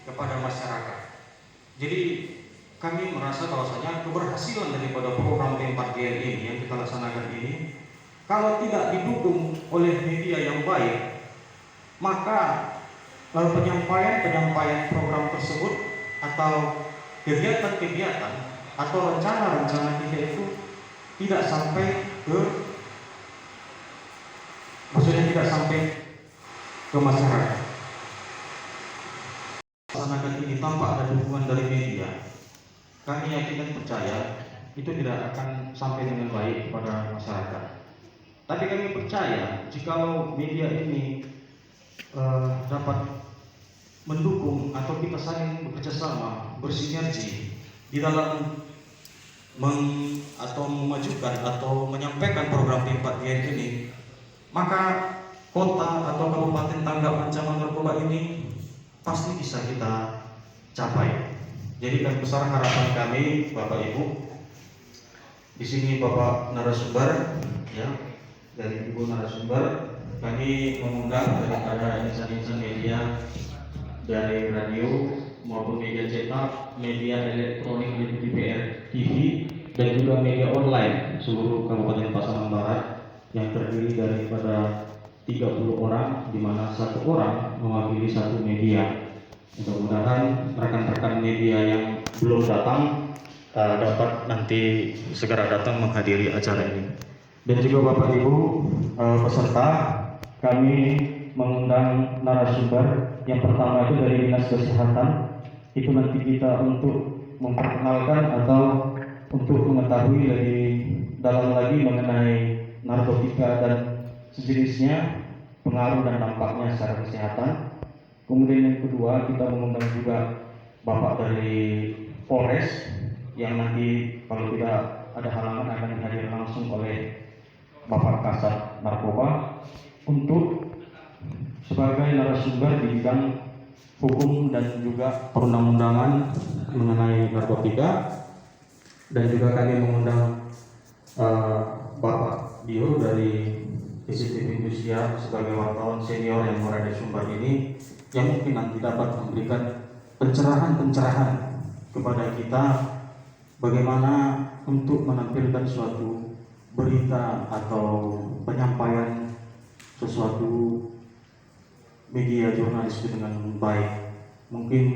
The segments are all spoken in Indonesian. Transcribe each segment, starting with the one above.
kepada masyarakat. Jadi kami merasa bahwasanya keberhasilan daripada program P4GN ini yang kita laksanakan ini, kalau tidak didukung oleh media yang baik, maka penyampaian program tersebut atau kegiatan-kegiatan atau rencana-rencana kita itu tidak sampai ke masyarakat. Laksanakan ini tanpa ada dukungan dari media, kami yakin dan percaya itu tidak akan sampai dengan baik kepada masyarakat. Tapi kami percaya jikalau media ini dapat mendukung atau kita saling bekerja sama, bersinergi di dalam memajukan atau menyampaikan program P4GN ini, maka kota atau kabupaten tanggap ancaman narkoba ini pasti bisa kita capai. Jadi kan besar harapan kami, Bapak Ibu, di sini Bapak narasumber, ya, dari Ibu narasumber, kami mengundang daripada insan-insan media dari radio maupun media cetak, media elektronik di DPR TV, dan juga media online seluruh Kabupaten Pasaman Barat yang terdiri daripada 30 orang, di mana 1 orang mewakili 1 media. Mudah-mudahan rekan-rekan media yang belum datang dapat nanti segera datang menghadiri acara ini. Dan juga Bapak Ibu peserta, kami mengundang narasumber. Yang pertama itu dari Dinas Kesehatan. Itu nanti kita untuk memperkenalkan atau untuk mengetahui lebih dalam lagi mengenai narkotika dan sejenisnya, pengaruh dan dampaknya secara kesehatan. Kemudian yang kedua, kita mengundang juga Bapak dari Polres yang nanti kalau tidak ada halangan akan dihadir langsung oleh Bapak Kasat Narkoba untuk sebagai narasumber di bidang hukum dan juga perundang-undangan mengenai narkotika. Dan juga kami mengundang Bapak Dio dari CCTV Indonesia sebagai wartawan senior yang berada di Sumbar ini, yang mungkin nanti dapat memberikan pencerahan-pencerahan kepada kita bagaimana untuk menampilkan suatu berita atau penyampaian sesuatu media jurnalis dengan baik. Mungkin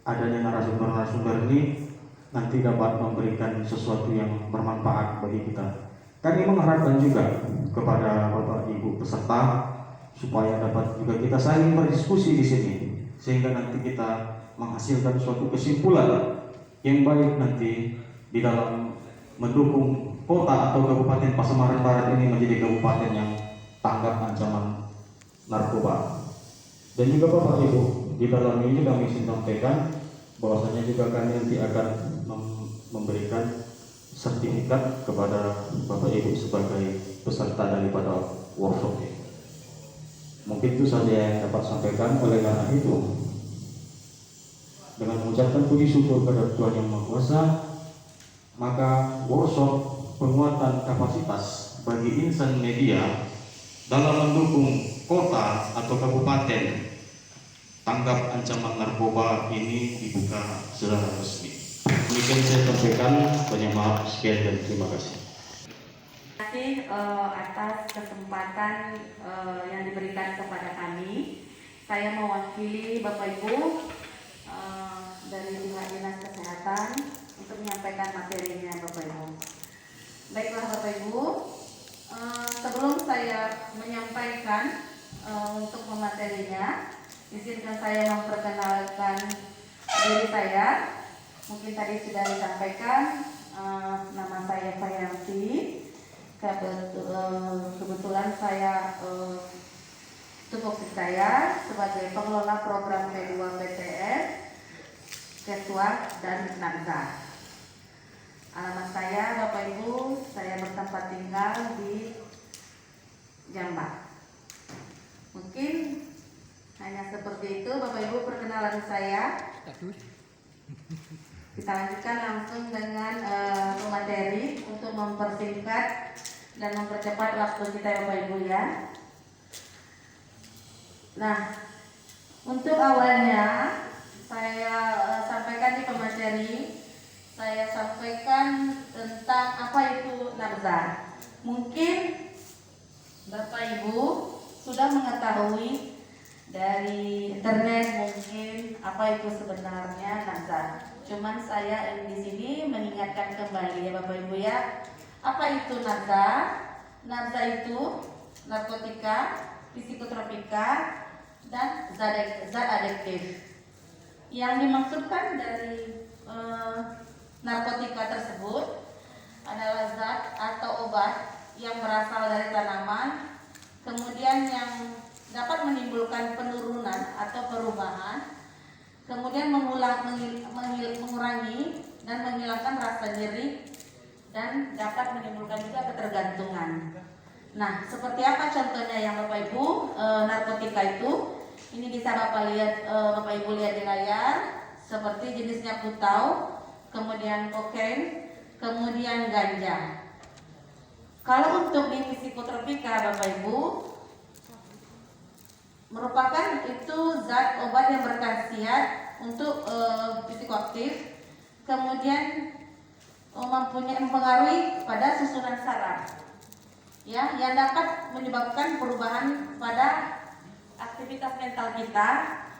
adanya narasumber-narasumber ini nanti dapat memberikan sesuatu yang bermanfaat bagi kita. Kami mengharapkan juga kepada Bapak Ibu peserta supaya dapat juga kita saling berdiskusi di sini, sehingga nanti kita menghasilkan suatu kesimpulan yang baik nanti di dalam mendukung kota atau Kabupaten Pasaman Barat ini menjadi kabupaten yang tanggap ancaman narkoba. Dan juga Bapak Ibu, di dalam ini kami ingin sampaikan bahwasanya juga kami nanti akan memberikan sertifikat kepada Bapak Ibu sebagai peserta daripada workshop ini. Mungkin itu saja yang dapat sampaikan. Oleh karena itu, dengan mengucapkan puji syukur kepada Tuhan Yang Maha Kuasa, maka workshop penguatan kapasitas bagi insan media dalam mendukung kota atau kabupaten tanggap ancaman narkoba ini dibuka secara resmi. Demikian saya sampaikan. Banyak maaf, sekian dan terima kasih. Terima kasih atas kesempatan yang diberikan kepada kami. Saya mewakili Bapak Ibu dari pihak Dinas Kesehatan untuk menyampaikan materinya Bapak Ibu. Baiklah Bapak Ibu, sebelum saya menyampaikan untuk materinya, izinkan saya memperkenalkan diri saya. Mungkin tadi sudah disampaikan, nama saya Fayanti. Kebetulan saya tupoksi saya sebagai pengelola program P2 PTS, Ketua dan Nansa. Alamat saya Bapak Ibu, saya bertempat tinggal di Jambak. Mungkin hanya seperti itu Bapak Ibu perkenalan saya. Kita lanjutkan langsung dengan materi untuk mempersingkat dan mempercepat waktu kita Bapak Ibu ya. Nah, Untuk awalnya saya sampaikan di pemateri, saya sampaikan tentang apa itu nafza. Mungkin Bapak Ibu sudah mengetahui dari internet mungkin apa itu sebenarnya nafza. Cuman saya di sini mengingatkan kembali ya Bapak Ibu ya, apa itu nafza? Nafza itu narkotika, psikotropika, dan zat adiktif. Yang dimaksudkan dari narkotika tersebut adalah zat atau obat yang berasal dari tanaman, kemudian yang dapat menimbulkan penurunan atau perubahan, kemudian mengurangi dan menghilangkan rasa nyeri, dan dapat menimbulkan juga ketergantungan. Nah, seperti apa contohnya yang Bapak Ibu narkotika itu? Ini bisa Bapak Ibu lihat di layar, seperti jenisnya putau, kemudian kokain, kemudian ganja. Kalau untuk di psikotropika Bapak Ibu, merupakan itu zat obat yang berkhasiat untuk psikoaktif, kemudian mempengaruhi pada susunan saraf, ya, yang dapat menyebabkan perubahan pada aktivitas mental kita,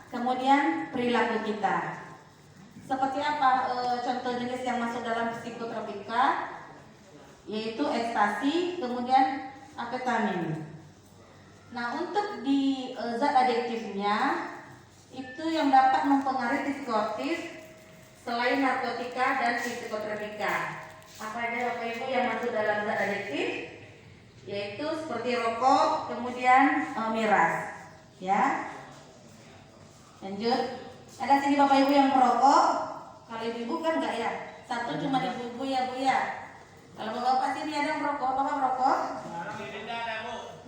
kemudian perilaku kita. Seperti apa contoh jenis yang masuk dalam psikotropika, yaitu ekstasi, kemudian amfetamin. Nah, untuk di zat adiktifnya itu yang dapat mempengaruhi psikoaktif selain narkotika dan psikotropika. Apa aja Bapak Ibu yang masuk dalam zat adiktif? Yaitu seperti rokok, kemudian miras. Ya, lanjut. Ada sini Bapak Ibu yang merokok. Kalau ibu kan enggak ya? Satu cuma ibu ya Bu ya. Kalau bapak sini ada yang merokok, bapak merokok?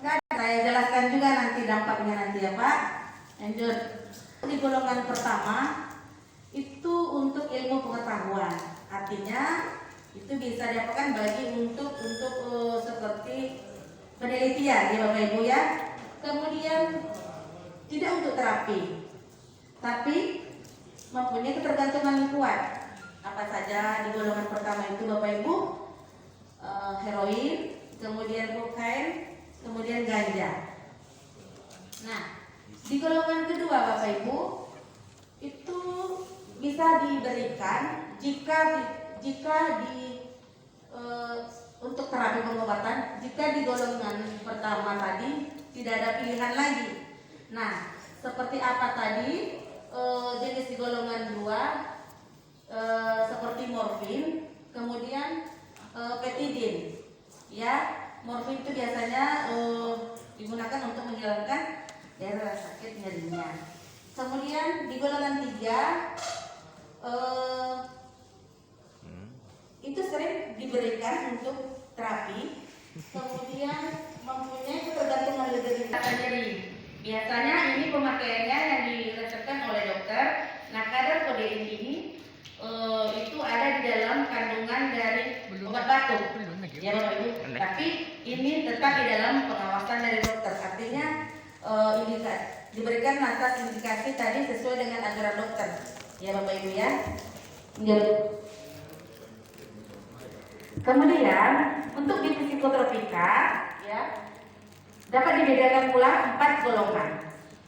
Enggak. Saya jelaskan juga nanti dampaknya nanti ya Pak. Lanjut. Di golongan pertama itu untuk ilmu pengetahuan. Artinya itu bisa diapakan bagi untuk seperti penelitian ya Bapak Ibu ya. Kemudian tidak untuk terapi, tapi mempunyai ketergantungan yang kuat. Apa saja di golongan pertama itu Bapak Ibu? Heroin, kemudian kokain, kemudian ganja. Nah, di golongan kedua Bapak Ibu itu bisa diberikan jika untuk terapi pengobatan, jika di golongan pertama tadi tidak ada pilihan lagi. Nah, seperti apa tadi jenis di golongan 2 seperti morfin, kemudian petidin. Ya, morfin itu biasanya digunakan untuk menghilangkan daerah sakit nyerinya. Kemudian di golongan 3 itu sering diberikan untuk terapi, kemudian mempunyai ketergantungan lebih nyeri. Biasanya ini pemakaiannya yang diresepkan oleh dokter. Nah, kadar kodein ini itu ada di dalam kandungan dari obat batuk, ya Bapak Ibu. Tapi ini tetap di dalam pengawasan dari dokter. Artinya diberikan atas indikasi tadi sesuai dengan anjuran dokter, ya Bapak Ibu ya. Kemudian untuk di psikotropika, ya, dapat dibedakan pula 4 golongan.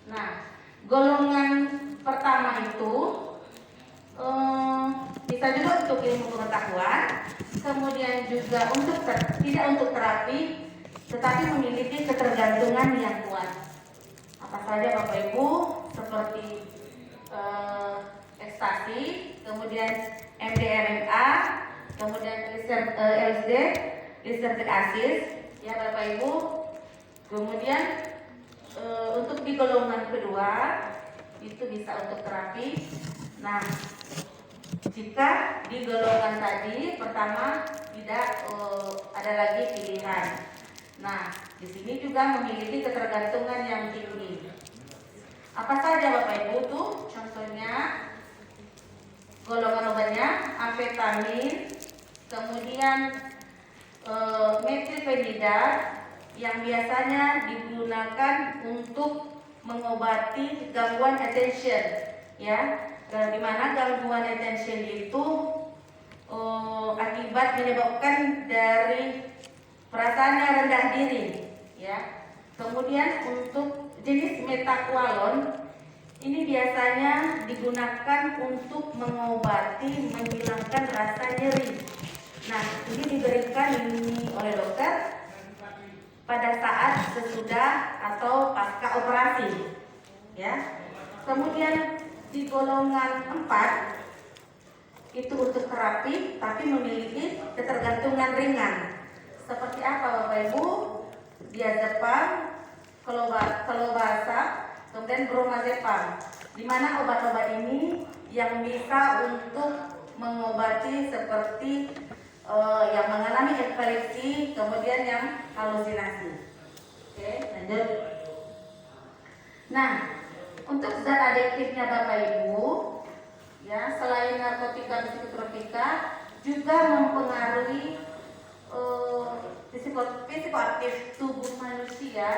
Nah, golongan pertama itu bisa juga untuk ilmu pengetahuan, kemudian juga tidak untuk terapi, tetapi memiliki ketergantungan yang kuat. Apa saja Bapak Ibu? Seperti ekstasi, kemudian MDMA, kemudian LSD, listertic acid, ya Bapak Ibu. Kemudian untuk di golongan kedua itu bisa untuk terapi. Nah, jika di golongan tadi pertama tidak ada lagi pilihan. Nah, di sini juga memiliki ketergantungan yang tinggi. Apa saja Bapak Ibu tuh? Contohnya golongan obatnya amfetamin, kemudian metilfenidat yang biasanya digunakan untuk mengobati gangguan attention, ya. Di mana gangguan attention itu akibat menyebabkan dari perasaan yang rendah diri, ya. Kemudian untuk jenis metaqualon ini biasanya digunakan untuk mengobati, menghilangkan rasa nyeri. Nah, ini diberikan ini oleh dokter pada saat sesudah atau pasca operasi, ya. Kemudian di golongan 4 itu untuk terapi tapi memiliki ketergantungan ringan. Seperti apa Bapak Ibu? Diazepam, clobazam, kemudian bromazepam. Di mana obat-obat ini yang bisa untuk mengobati seperti yang mengalami epilepsi, kemudian yang halusinasi. Oke, lanjut. Nah, untuk zat adiktifnya Bapak Ibu, ya, selain narkotika psikotropika juga mempengaruhi psikoaktif tubuh manusia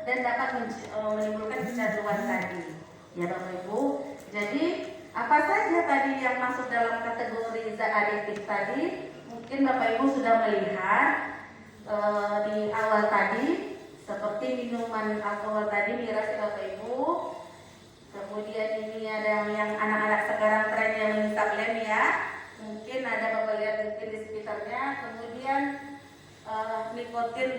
dan dapat menimbulkan kecanduan tadi, ya Bapak Ibu. Jadi apa saja tadi yang masuk dalam kategori zat adiktif tadi? Mungkin Bapak Ibu sudah melihat di awal tadi, seperti minuman alkohol tadi, miras ya Bapak Ibu. Kemudian ini ada yang anak-anak sekarang trennya menghisap lem, ya. Mungkin ada Bapak lihat mungkin di sekitarnya. Kemudian nikotin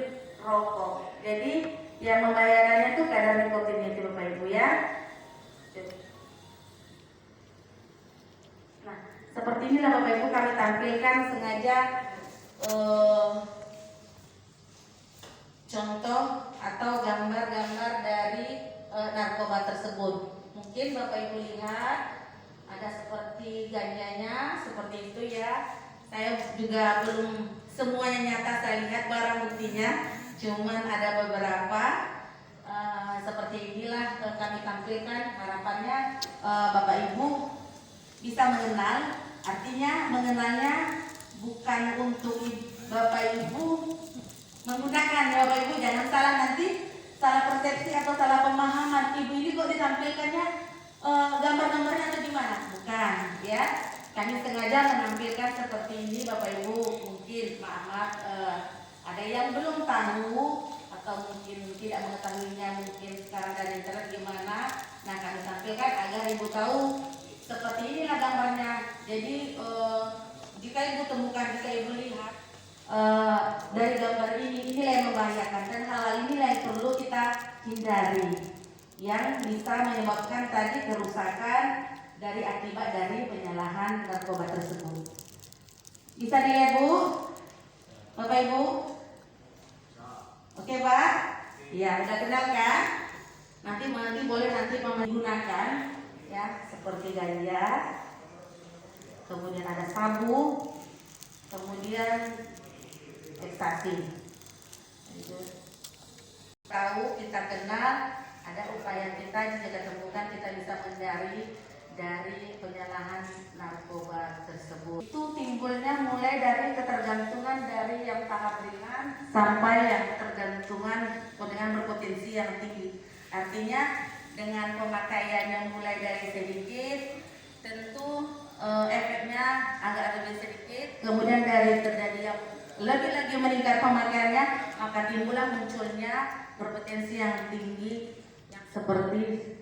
rokok. Jadi yang membahayakannya itu kadar nikotinnya itu Bapak Ibu, ya. Nah, seperti inilah Bapak Ibu kami tampilkan sengaja contoh atau gambar-gambar dari narkoba tersebut. Mungkin Bapak Ibu lihat ada seperti ganjanya, seperti itu, ya. Saya juga belum semuanya nyata saya lihat barang buktinya, cuman ada beberapa seperti inilah kami tampilkan. Harapannya Bapak Ibu bisa mengenal, artinya mengenalnya bukan untuk Bapak Ibu menggunakan, ya Bapak Ibu, jangan salah nanti salah persepsi atau salah pemahaman. Ibu ini kok ditampilkannya gambar-gambarnya atau gimana? Bukan, ya. Kami sengaja menampilkan seperti ini Bapak Ibu. Mungkin maaf ada yang belum tahu atau mungkin tidak mengetahuinya, mungkin sekarang dari internet gimana. Nah, kami tampilkan agar Ibu tahu seperti inilah gambarnya. Jadi jika Ibu temukan, jika Ibu lihat dari gambar inilah yang membahayakan, dan hal inilah yang perlu kita hindari, yang bisa menyebabkan tadi kerusakan dari akibat dari penyalahan narkoba tersebut. Bisa dilihat Bu, Bapak Ibu? Oke Pak? Ya, udah kenal kan? Nanti boleh menggunakan, ya, seperti ganja, kemudian ada sabu, kemudian ekstasi. Tahu, kita kenal, ada upaya kita jika temukan kita bisa menghindari dari penyalahan narkoba tersebut. Itu timbulnya mulai dari ketergantungan dari yang tahap ringan sampai yang ketergantungan dengan berpotensi yang tinggi. Artinya dengan pemakaian yang mulai dari sedikit, tentu efeknya agak lebih sedikit. Kemudian dari terjadi yang lebih lagi meningkat pemakaiannya, maka timbullah munculnya berpotensi yang tinggi, yang seperti